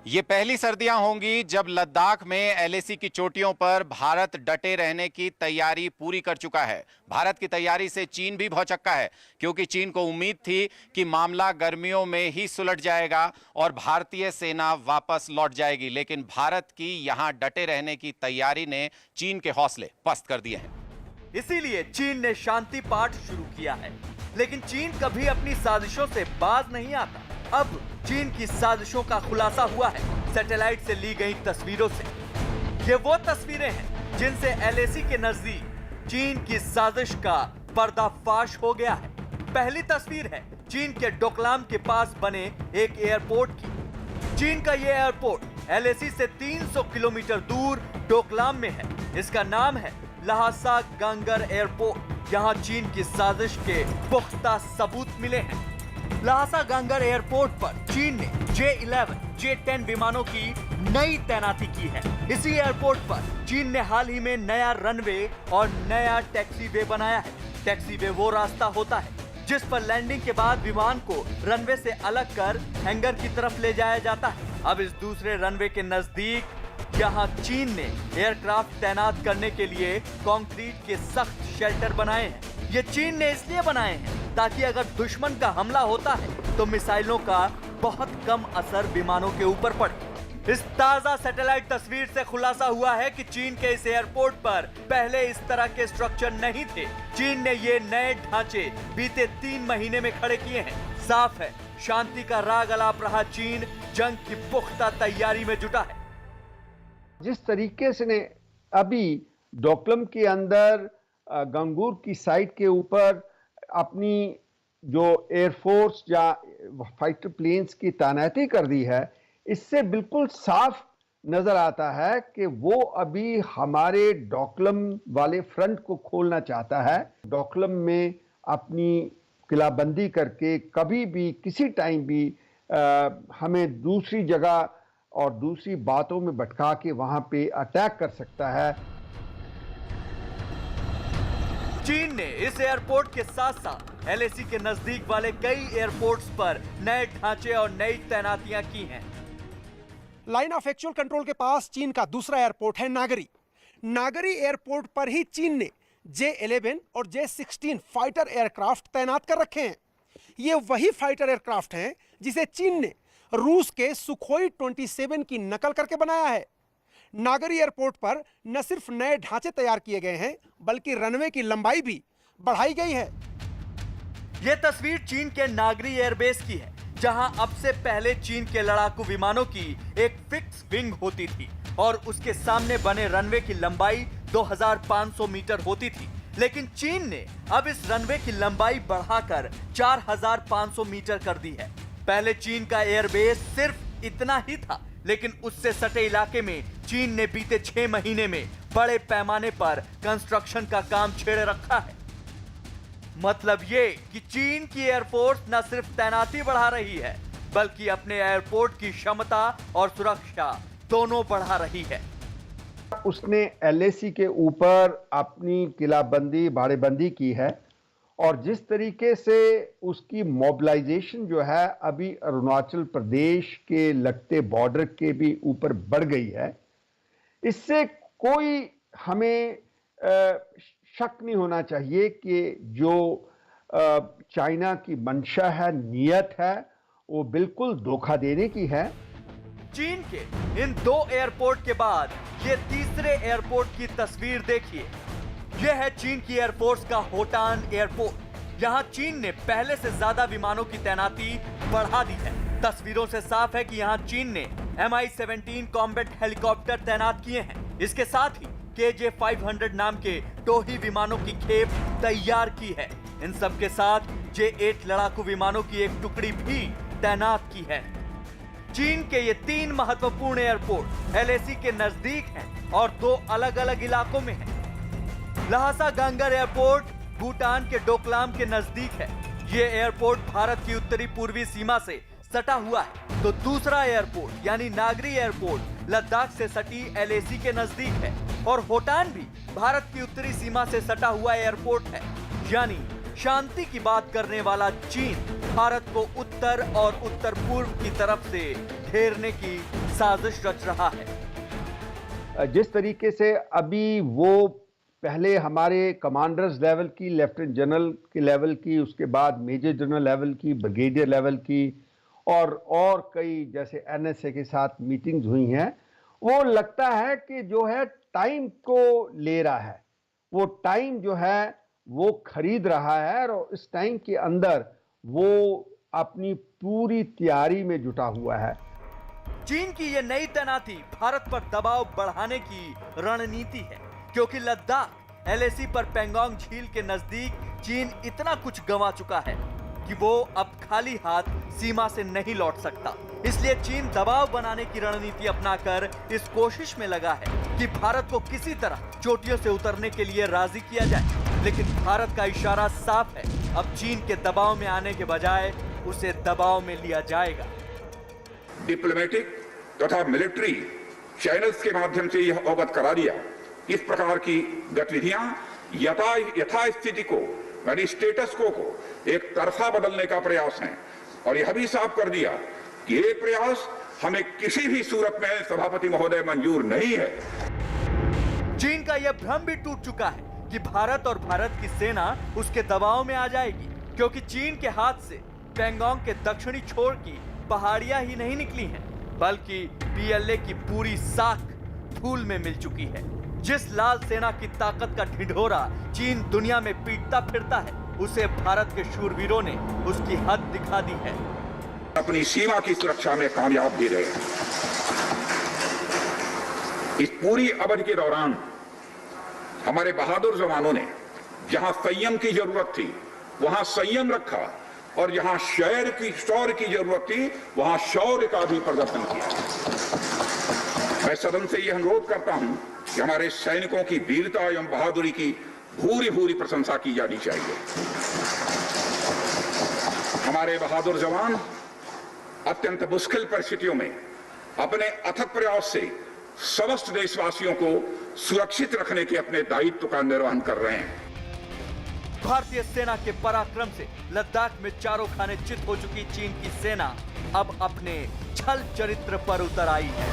ये पहली सर्दियां होंगी जब लद्दाख में एलएसी की चोटियों पर भारत डटे रहने की तैयारी पूरी कर चुका है। भारत की तैयारी से चीन भी भौचक्का है, क्योंकि चीन को उम्मीद थी कि मामला गर्मियों में ही सुलझ जाएगा और भारतीय सेना वापस लौट जाएगी। लेकिन भारत की यहां डटे रहने की तैयारी ने चीन के हौसले पस्त कर दिए हैं। इसीलिए चीन ने शांति पाठ शुरू किया है। लेकिन चीन कभी अपनी साजिशों से बाज नहीं आता। अब चीन की साजिशों का खुलासा हुआ है सैटेलाइट से ली गई तस्वीरों से। ये वो तस्वीरें हैं जिनसे एलएसी के नजदीक चीन की साजिश का पर्दाफाश हो गया है। पहली तस्वीर है चीन के डोकलाम के पास बने एक एयरपोर्ट की। चीन का ये एयरपोर्ट एलएसी से 300 किलोमीटर दूर डोकलाम में है। इसका नाम है लहासा गंगर एयरपोर्ट। यहाँ चीन की साजिश के पुख्ता सबूत मिले हैं। लहासा गंगर एयरपोर्ट पर चीन ने J-11, J-10 विमानों की नई तैनाती की है। इसी एयरपोर्ट पर चीन ने हाल ही में नया रनवे और नया टैक्सीवे बनाया है। टैक्सीवे वो रास्ता होता है जिस पर लैंडिंग के बाद विमान को रनवे से अलग कर हैंगर की तरफ ले जाया जाता है। अब इस दूसरे रनवे के नजदीक यहाँ चीन ने एयरक्राफ्ट तैनात करने के लिए कंक्रीट के सख्त शेल्टर बनाए हैं। ये चीन ने इसलिए बनाए हैं ताकि अगर दुश्मन का हमला होता है तो मिसाइलों का बहुत कम असर विमानों के ऊपर पड़े। इस ताजा सैटेलाइट तस्वीर से खुलासा हुआ है कि चीन के इस एयरपोर्ट पर पहले इस तरह के स्ट्रक्चर नहीं थे। चीन ने ये नए ढांचे बीते 3 महीने में खड़े किए हैं। साफ है शांति का राग अलाप रहा चीन जंग की पुख्ता तैयारी में जुटा है। जिस तरीके से ने अभी डोकलाम के अंदर गंगूर की साइट के ऊपर अपनी जो एयरफोर्स या फाइटर प्लेन्स की तैनाती कर दी है, इससे बिल्कुल साफ नजर आता है कि वो अभी हमारे डोकलाम वाले फ्रंट को खोलना चाहता है। डोकलाम में अपनी किलाबंदी करके कभी भी किसी टाइम भी हमें दूसरी जगह और दूसरी बातों में भटका के वहां पे अटैक कर सकता है। चीन ने इस एयरपोर्ट के साथ साथ एलएसी के नजदीक वाले कई एयरपोर्ट्स पर नए ढांचे और नई तैनातियां की हैं। लाइन ऑफ एक्चुअल कंट्रोल के पास चीन का दूसरा एयरपोर्ट है नागरी। नागरी एयरपोर्ट पर ही चीन ने J-11 और J-16 फाइटर एयरक्राफ्ट तैनात कर रखे हैं। ये वही फाइटर एयरक्राफ्ट हैं जिसे चीन ने रूस के सुखोई 27 की नकल करके बनाया है। नागरी एयरपोर्ट पर न सिर्फ नए ढांचे तैयार किए गए हैं बल्कि रनवे की लंबाई भी बढ़ाई गई है। यह तस्वीर चीन के नागरी एयरबेस की है, जहां अब से पहले चीन के लड़ाकू विमानों की एक फिक्स विंग होती थी और उसके सामने बने रनवे की लंबाई 2500 मीटर होती थी। लेकिन चीन ने अब इस रनवे की लंबाई बढ़ाकर 4500 मीटर कर दी है। पहले चीन का एयरबेस सिर्फ इतना ही था, लेकिन उससे सटे इलाके में चीन ने बीते 6 महीने में बड़े पैमाने पर कंस्ट्रक्शन का काम छेड़े रखा है। मतलब ये कि चीन की एयरफोर्स न सिर्फ तैनाती बढ़ा रही है बल्कि अपने एयरपोर्ट की क्षमता और सुरक्षा दोनों बढ़ा रही है। उसने एलएसी के ऊपर अपनी किलाबंदी बाड़ेबंदी की है और जिस तरीके से उसकी मोबिलाइजेशन जो है अभी अरुणाचल प्रदेश के लगते बॉर्डर के भी ऊपर बढ़ गई है, इससे कोई हमें शक नहीं होना चाहिए कि जो चाइना की मंशा है, नीयत है, वो बिल्कुल धोखा देने की है। चीन के इन 2 एयरपोर्ट के बाद ये तीसरे एयरपोर्ट की तस्वीर देखिए। यह है चीन की एयरफोर्स का होटान एयरपोर्ट। यहां चीन ने पहले से ज्यादा विमानों की तैनाती बढ़ा दी है। तस्वीरों से साफ है कि यहां चीन ने Mi-17 कॉम्बैट हेलीकॉप्टर तैनात किए हैं। इसके साथ ही KJ-500 नाम के टोही विमानों की खेप तैयार की है। इन सब के साथ J-8 लड़ाकू विमानों की एक टुकड़ी भी तैनात की है। चीन के ये 3 महत्वपूर्ण एयरपोर्ट LAC के नजदीक हैं और 2 अलग-अलग इलाकों में हैं। लहासा गांगर एयरपोर्ट भूटान के डोकलाम के नजदीक है। ये एयरपोर्ट भारत की उत्तरी पूर्वी सीमा से सटा हुआ है, तो दूसरा एयरपोर्ट यानी नागरी एयरपोर्ट लद्दाख से सटी LAC के नजदीक है और होटान भी भारत की उत्तरी सीमा से सटा हुआ एयरपोर्ट है। यानी शांति की बात करने वाला चीन भारत को उत्तर और उत्तर पूर्व की तरफ से घेरने की साजिश रच रहा है। जिस तरीके से अभी वो पहले हमारे कमांडर्स लेवल की, लेफ्टिनेंट जनरल के लेवल की, उसके बाद मेजर जनरल लेवल की, ब्रिगेडियर लेवल की और कई जैसे NSA के साथ मीटिंग्स हुई हैं, वो लगता है कि जो है टाइम को ले रहा है, वो टाइम जो है वो खरीद रहा है और इस टाइम के अंदर वो अपनी पूरी तैयारी में जुटा हुआ है। चीन की ये नई तैनाती भारत पर दबाव बढ़ाने की रणनीति है, क्योंकि लद्दाख LAC पर पेंगोंग झील के नजदीक चीन इतना कुछ गंवा चुका है कि वो अब खाली हाथ सीमा से नहीं लौट सकता। इसलिए चीन दबाव बनाने की रणनीति अपनाकर इस कोशिश में लगा है कि भारत को किसी तरह चोटियों से उतरने के लिए राजी किया जाए। लेकिन भारत का इशारा साफ है, अब चीन के दबाव में आने के बजाय उसे दबाव में लिया जाएगा। डिप्लोमेटिक तथा मिलिट्री चैनल्स के माध्यम से यह अवगत करा दिया, इस प्रकार की गतिविधियां यथास्थिति को यानी स्टेटस को एक तरफा बदलने का प्रयास है और यह भी साफ कर दिया कि ये प्रयास हमें किसी भी सूरत में सभापति महोदय मंजूर नहीं है। चीन का यह भ्रम भी टूट चुका है कि भारत और भारत की सेना उसके दबाव में आ जाएगी, क्योंकि चीन के हाथ से पेंगोंग के दक्षिणी छोर की पहाड़ियां ही नहीं निकली हैं, बल्कि PLA की पूरी साख धूल में मिल चुकी है। जिस लाल सेना की ताकत का ढिढोरा चीन दुनिया में पीटता फिरता है, उसे भारत के शूरवीरों ने उसकी हद दिखा दी है। अपनी सीमा की सुरक्षा में कामयाब भी रहे। इस पूरी अवधि के दौरान हमारे बहादुर जवानों ने जहां संयम की जरूरत थी वहां संयम रखा और जहां शौर्य की जरूरत थी वहां शौर्य का भी प्रदर्शन किया। मैं सदन से यह अनुरोध करता हूं कि हमारे सैनिकों की वीरता एवं बहादुरी की भूरी भूरी प्रशंसा की जानी चाहिए। हमारे बहादुर जवान अत्यंत मुश्किल परिस्थितियों में अपने अथक प्रयास से समस्त देशवासियों को सुरक्षित रखने के अपने दायित्व का निर्वहन कर रहे हैं। भारतीय सेना के पराक्रम से लद्दाख में चारों खाने चित हो चुकी चीन की सेना अब अपने छल चरित्र पर उतर आई है।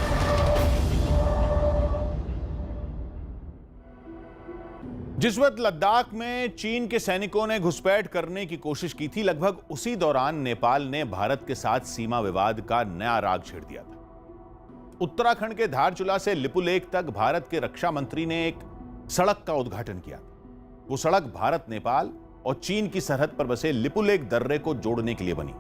जिस वक्त लद्दाख में चीन के सैनिकों ने घुसपैठ करने की कोशिश की थी, लगभग उसी दौरान नेपाल ने भारत के साथ सीमा विवाद का नया राग छेड़ दिया था। उत्तराखंड के धारचूला से लिपुलेख तक भारत के रक्षा मंत्री ने एक सड़क का उद्घाटन किया। वो सड़क भारत, नेपाल और चीन की सरहद पर बसे लिपुलेख दर्रे को जोड़ने के लिए बनी।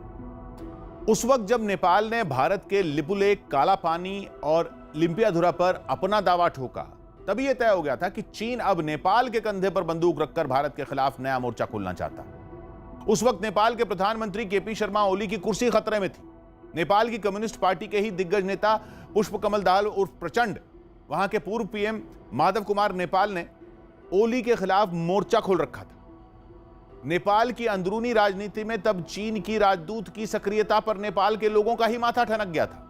उस वक्त जब नेपाल ने भारत के लिपुलेख, काला पानी और लिम्पियाधुरा पर अपना दावा ठोका, तभी यह तय हो गया था कि चीन अब नेपाल के कंधे पर बंदूक रखकर भारत के खिलाफ नया मोर्चा खोलना चाहता। उस वक्त नेपाल के प्रधानमंत्री KP शर्मा ओली की कुर्सी खतरे में थी। नेपाल की कम्युनिस्ट पार्टी के ही दिग्गज नेता पुष्पकमल दाहाल उर्फ प्रचंड, वहां के पूर्व PM माधव कुमार नेपाल ने ओली के खिलाफ मोर्चा खोल रखा था। नेपाल की अंदरूनी राजनीति में तब चीन की राजदूत की सक्रियता पर नेपाल के लोगों का ही माथा ठनक गया था।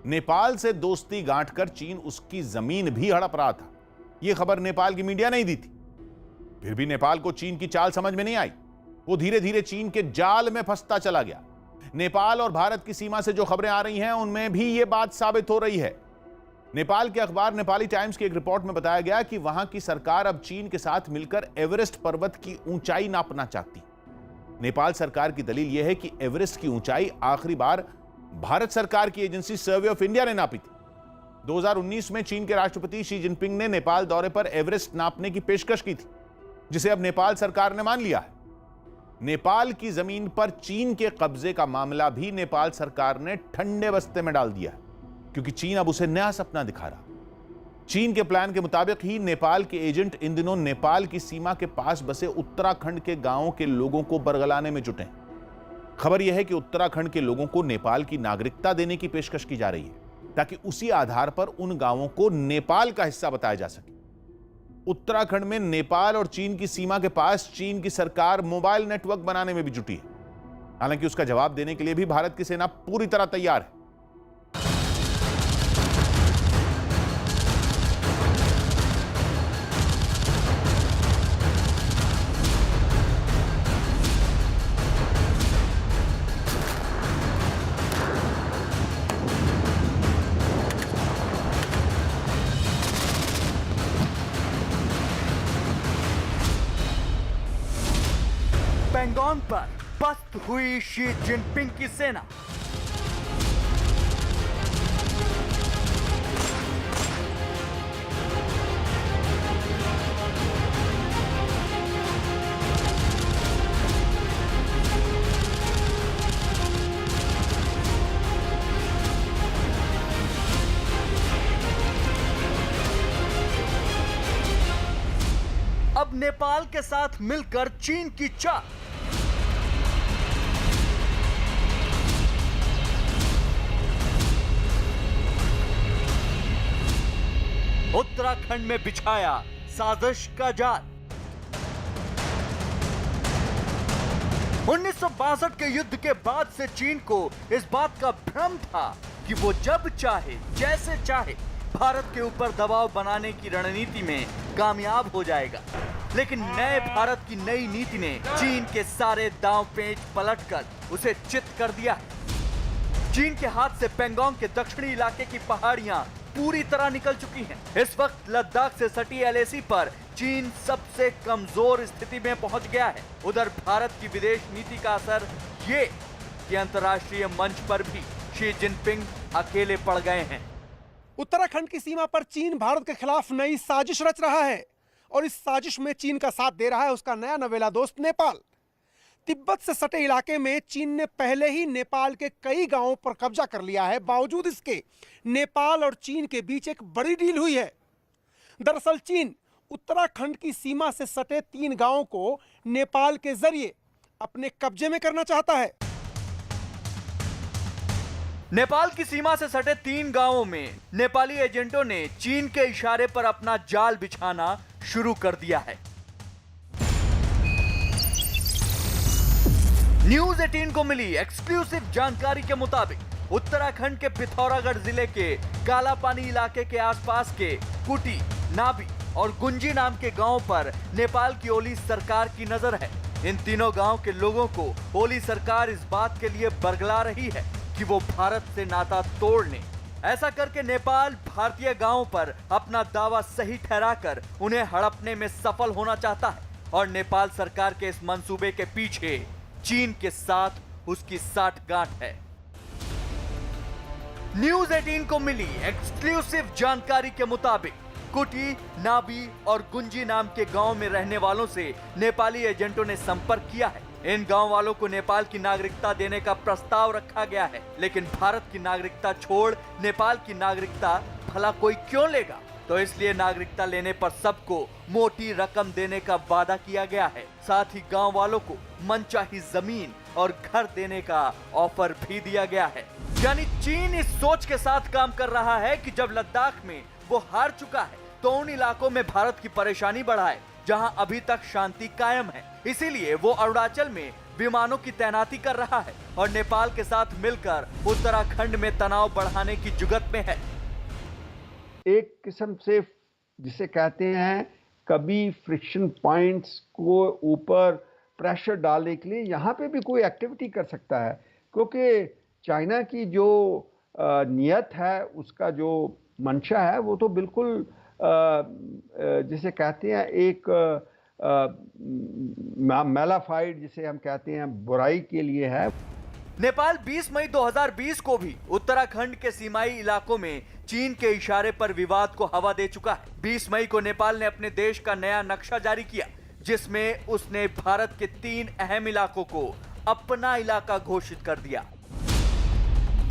नेपाल से दोस्ती गांठकर चीन उसकी जमीन भी हड़प रहा था। यह खबर नेपाल की मीडिया नहीं दी थी। फिर भी नेपाल को चीन की चाल समझ में नहीं आई। वो धीरे धीरे चीन के जाल में फंसता चला गया। नेपाल और भारत की सीमा से जो खबरें आ रही हैं, उनमें भी यह बात साबित हो रही है। नेपाल के अखबार नेपाली टाइम्स की एक रिपोर्ट में बताया गया कि वहां की सरकार अब चीन के साथ मिलकर एवरेस्ट पर्वत की ऊंचाई नापना चाहती। नेपाल सरकार की दलील यह है कि एवरेस्ट की ऊंचाई आखिरी बार भारत सरकार की एजेंसी सर्वे ऑफ इंडिया ने नापी थी। 2019 में चीन के राष्ट्रपति शी जिनपिंग ने नेपाल दौरे पर एवरेस्ट नापने की पेशकश की थी, जिसे अब नेपाल सरकार ने मान लिया है। नेपाल की जमीन पर चीन के कब्जे का मामला भी नेपाल सरकार ने ठंडे बस्ते में डाल दिया है, क्योंकि चीन अब उसे नया सपना दिखा रहा। चीन के प्लान के मुताबिक ही नेपाल के एजेंट इन दिनों नेपाल की सीमा के पास बसे उत्तराखंड के गांवों के लोगों को बरगलाने में जुटे हैं। खबर यह है कि उत्तराखंड के लोगों को नेपाल की नागरिकता देने की पेशकश की जा रही है, ताकि उसी आधार पर उन गांवों को नेपाल का हिस्सा बताया जा सके। उत्तराखंड में नेपाल और चीन की सीमा के पास चीन की सरकार मोबाइल नेटवर्क बनाने में भी जुटी है। हालांकि उसका जवाब देने के लिए भी भारत की सेना पूरी तरह तैयार है। पेंगोंग पर पस्त हुई शी जिनपिंग की सेना। अब नेपाल के साथ मिलकर चीन की चाल। उत्तराखंड में बिछाया साजिश का जाल। 1962 के युद्ध के बाद से चीन को इस बात का भ्रम था कि वो जब चाहे जैसे चाहे भारत के ऊपर दबाव बनाने की रणनीति में कामयाब हो जाएगा। लेकिन नए भारत की नई नीति ने चीन के सारे दांव पेच पलटकर उसे चित कर दिया है। चीन के हाथ से पेंगोंग के दक्षिणी इलाके की पहाड़ियां पूरी तरह निकल चुकी हैं। इस वक्त लद्दाख से सटी एलएसी पर चीन सबसे कमजोर स्थिति में पहुंच गया है। उधर भारत की विदेश नीति का असर ये कि अंतर्राष्ट्रीय मंच पर भी शी जिनपिंग अकेले पड़ गए हैं। उत्तराखंड की सीमा पर चीन भारत के खिलाफ नई साजिश रच रहा है और इस साजिश में चीन का साथ दे रहा है उसका नया नवेला दोस्त नेपाल। तिब्बत से सटे इलाके में चीन ने पहले ही नेपाल के कई गांवों पर कब्जा कर लिया है। बावजूद इसके नेपाल और चीन के बीच एक बड़ी डील हुई है। दरअसल चीन उत्तराखंड की सीमा से सटे 3 गांवों को नेपाल के जरिए अपने कब्जे में करना चाहता है। नेपाल की सीमा से सटे 3 गांवों में नेपाली एजेंटों ने चीन के इशारे पर अपना जाल बिछाना शुरू कर दिया है। न्यूज 18 को मिली एक्सक्लूसिव जानकारी के मुताबिक उत्तराखंड के पिथौरागढ़ जिले के कालापानी इलाके के आसपास के कुटी, नाबी और गुंजी नाम के गांवों पर नेपाल की ओली सरकार की नजर है। इन तीनों गांव के लोगों को ओली सरकार इस बात के लिए बरगला रही है कि वो भारत से नाता तोड़ लें। ऐसा करके नेपाल भारतीय गांवों पर अपना दावा सही ठहराकर उन्हें हड़पने में सफल होना चाहता है और नेपाल सरकार के इस मंसूबे के पीछे चीन के साथ उसकी साठगांठ है। न्यूज 18 को मिली एक्सक्लूसिव जानकारी के मुताबिक कुटी, नाबी और गुंजी नाम के गांव में रहने वालों से नेपाली एजेंटों ने संपर्क किया है। इन गांव वालों को नेपाल की नागरिकता देने का प्रस्ताव रखा गया है, लेकिन भारत की नागरिकता छोड़ नेपाल की नागरिकता भला कोई क्यों लेगा? तो इसलिए नागरिकता लेने पर सबको मोटी रकम देने का वादा किया गया है। साथ ही गांव वालों को मनचाही जमीन और घर देने का ऑफर भी दिया गया है। यानी चीन इस सोच के साथ काम कर रहा है कि जब लद्दाख में वो हार चुका है तो उन इलाकों में भारत की परेशानी बढ़ाए जहां अभी तक शांति कायम है। इसीलिए वो अरुणाचल में विमानों की तैनाती कर रहा है और नेपाल के साथ मिलकर उत्तराखंड में तनाव बढ़ाने की जुगत में है। एक किस्म से जिसे कहते हैं कभी फ्रिक्शन पॉइंट्स को ऊपर प्रेशर डालने के लिए यहाँ पे भी कोई एक्टिविटी कर सकता है, क्योंकि चाइना की जो नियत है, उसका जो मंशा है वो तो बिल्कुल जिसे कहते हैं एक मैलाफाइड जिसे हम कहते हैं बुराई के लिए है। नेपाल 20 मई 2020 को भी उत्तराखंड के सीमाई इलाकों में चीन के इशारे पर विवाद को हवा दे चुका है। 20 मई को नेपाल ने अपने देश का नया नक्शा जारी किया, जिसमें उसने भारत के 3 अहम इलाकों को अपना इलाका घोषित कर दिया।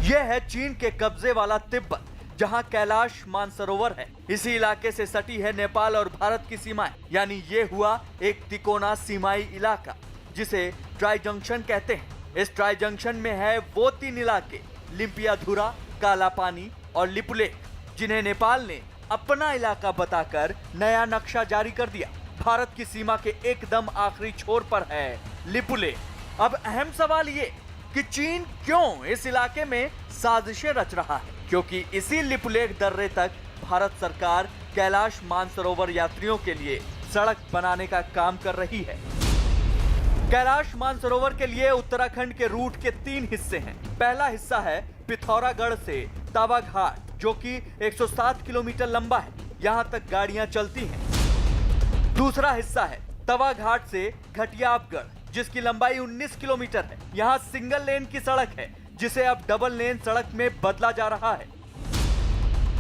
यह है चीन के कब्जे वाला तिब्बत, जहां कैलाश मानसरोवर है। इसी इलाके से सटी है नेपाल और भारत की सीमाएं, यानी ये हुआ एक तिकोना सीमाई इलाका जिसे ट्राई जंक्शन कहते हैं। इस ट्राई जंक्शन में है वो 3 इलाके लिम्पियाधुरा, काला पानी और लिपुलेख, जिन्हें नेपाल ने अपना इलाका बताकर नया नक्शा जारी कर दिया। भारत की सीमा के एकदम आखिरी छोर पर है लिपुलेख। अब अहम सवाल ये कि चीन क्यों इस इलाके में साजिशें रच रहा है, क्योंकि इसी लिपुलेख दर्रे तक भारत सरकार कैलाश मानसरोवर यात्रियों के लिए सड़क बनाने का काम कर रही है। कैलाश मानसरोवर के लिए उत्तराखंड के रूट के 3 हिस्से हैं। पहला हिस्सा है पिथौरागढ़ से तावा घाट, जो कि 107 किलोमीटर लंबा है, यहां तक गाड़ियां चलती हैं। दूसरा हिस्सा है तवा घाट से घटियाबगढ़, जिसकी लंबाई 19 किलोमीटर है। यहां सिंगल लेन की सड़क है, जिसे अब डबल लेन सड़क में बदला जा रहा है।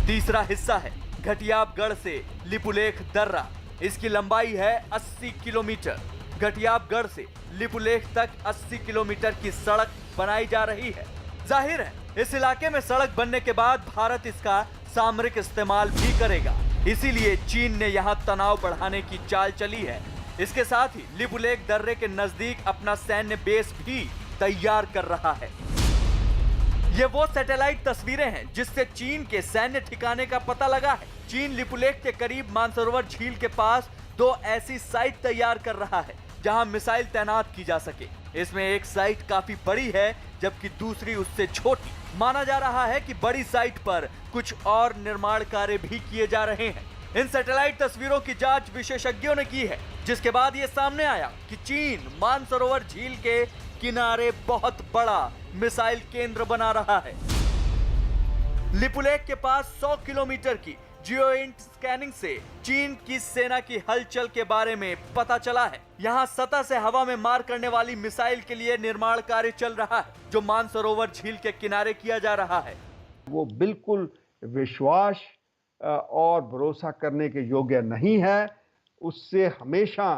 तीसरा हिस्सा है घटियाबगढ़ से लिपुलेख दर्रा, इसकी लंबाई है 80 किलोमीटर। घटियाबगढ़ से लिपुलेख तक 80 किलोमीटर की सड़क बनाई जा रही है। जाहिर है इस इलाके में सड़क बनने के बाद भारत इसका सामरिक इस्तेमाल भी करेगा, इसीलिए चीन ने यहां तनाव बढ़ाने की चाल चली है। इसके साथ ही लिपुलेख दर्रे के नजदीक अपना सैन्य बेस भी तैयार कर रहा है। ये वो सैटेलाइट तस्वीरें हैं जिससे चीन के सैन्य ठिकाने का पता लगा है। चीन लिपुलेख के करीब मानसरोवर झील के पास 2 ऐसी साइट तैयार कर रहा है जहां मिसाइल तैनात की जा सके। इसमें एक साइट काफी बड़ी है, जबकि दूसरी उससे छोटी। माना जा रहा है कि बड़ी साइट पर कुछ और निर्माण कार्य भी किए जा रहे हैं। इन सैटेलाइट तस्वीरों की जांच विशेषज्ञों ने की है, जिसके बाद ये सामने आया कि चीन मानसरोवर झील के किनारे बहुत बड़ा मिसाइल केंद्र बना रहा है। लिपुलेख के पास 100 किलोमीटर की जियोइंट स्कैनिंग से चीन की सेना की हलचल के बारे में पता चला है। यहाँ सतह से हवा में मार करने वाली मिसाइल के लिए निर्माण कार्य चल रहा है, जो मानसरोवर झील के किनारे किया जा रहा है। वो बिल्कुल विश्वास और भरोसा करने के योग्य नहीं है। उससे हमेशा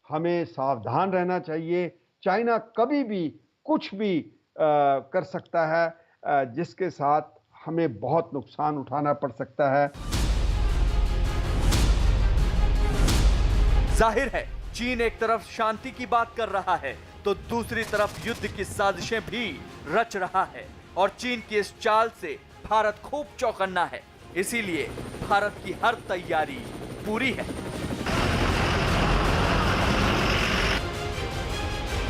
हमें सावधान रहना चाहिए। चाइना कभी भी कुछ भी कर सकता है, जिसके साथ हमें बहुत नुकसान उठाना पड़ सकता है। जाहिर है चीन एक तरफ शांति की बात कर रहा है, तो दूसरी तरफ युद्ध की साजिशें भी रच रहा है। और चीन की इस चाल से भारत खूब चौकन्ना है, इसीलिए भारत की हर तैयारी पूरी है।